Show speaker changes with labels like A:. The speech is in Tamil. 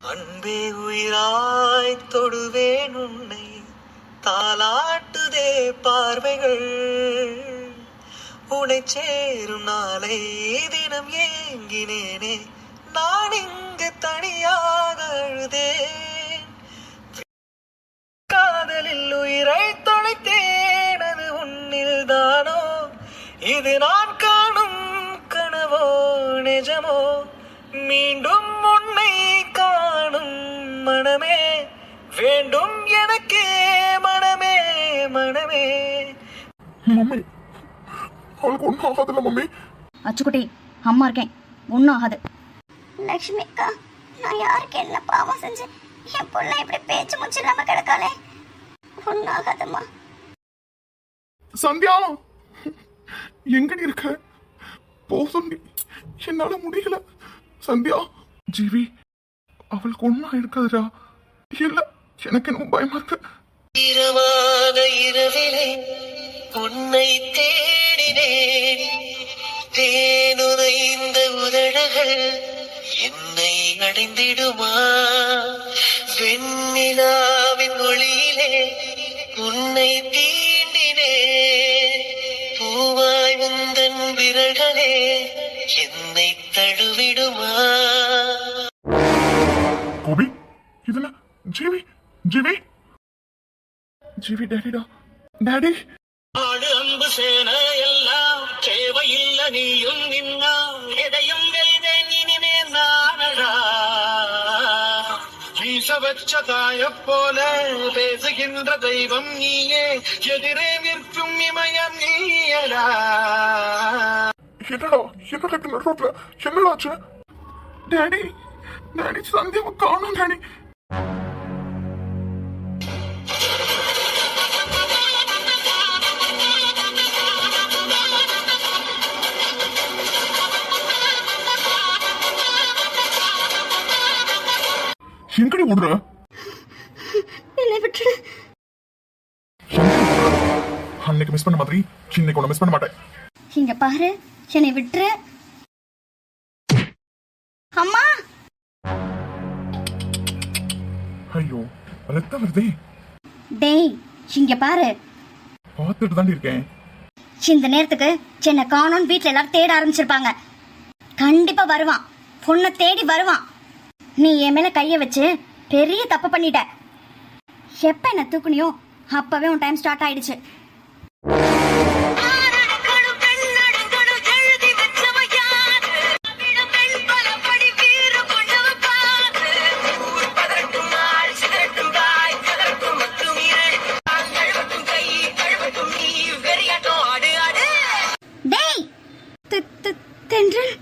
A: அன்பே உயிராய் தொடுவேன் உன்னை, தாலாட்டுதே பார்வைகள், உனை சேரும் நாளை தினம் ஏங்கினேனே, நான் இங்கு தனியாக அழுதேன். காதலில் உயிரை தொலைத்தேன், அது உன்னில் தானோ, இது நான் காணும் கனவோ நிஜமோ, மீண்டும் உன்னை காணும் மனமே வேண்டும் எனக்கே, மனமே மனமே.
B: மம்மி அவளுக்கு ஒன்றும் ஆகாதுல்ல மம்மி?
C: அச்சுக்குட்டி அம்மா இருக்கேன், ஒன்றும் ஆகாது.
D: லட்சுமி அக்கா, நான் யாருக்கு என்ன பாவம் செஞ்சேன்? என் பொண்ணை இப்படி பேச்சு மூச்சு இல்லாம கிடக்காளே. ஒன்றும் ஆகாதம்மா.
B: சந்தியா எங்கடி இருக்க? போதும், என்னால முடியல. சந்தியா, ஜீவி அவளுக்கு ஒன்றும் இருக்காதுடா. இல்ல, எனக்கு என்ன பயமா இருக்கு.
A: இரவான இரவிலே உன்னை தேடினேன், தேனுரைந்த உதடுகள் என்னை அடைந்திடுமா, வெண்ணிலாவின் ஒளியிலே உன்னை தீண்டினேன், பூவாய் உந்தன் விரல்களே என்னை தழுவிடுமா.
B: கோபி, இதுல ஜீவி ஜீவி ஜீவி டேடிடா. டாடி,
A: ஆடு அன்பு சேன எல்லாம் தேவையில்லை, நீயும் நின்னா எதையும் வெல்வேன் இனிமே நானடா. வீச வச்ச தாய போல பேசுகின்ற தெய்வம் நீயே, எதிரே நிற்கும் இமயம் நீயடா.
B: என்னடா என்னடா ரோட்ல என்னடா ஆச்சு? டாடி டாடி சந்தியாவை காணும் டாடி. எங்கடி ஓடுற?
D: என்னை விட்டுடு.
B: அன்னைக்கு மிஸ் பண்ண மாதிரி இன்னைக்கு ஒண்ணு மிஸ் பண்ண மாட்டேன்.
C: இங்க பாரு, என்னை விட்டுரு.
D: அம்மா,
B: ஐயோ ரத்தம் வருதே.
C: டேய் இங்க பாரு,
B: பார்த்துட்டு தாண்டி இருக்கேன்.
C: இந்த நேரத்துக்கு சென்னை காணோன்னு வீட்டுல எல்லாரும் தேட ஆரம்பிச்சிருப்பாங்க. கண்டிப்பா வருவான், பொண்ணை தேடி வருவான். நீ என் மேல கைய வச்சு பெரிய தப்பு பண்ணிட்ட. எப்ப என்ன தூக்குனியோ அப்பவே உன் டைம் ஸ்டார்ட் ஆயிடுச்சு. டேய் தென்றல்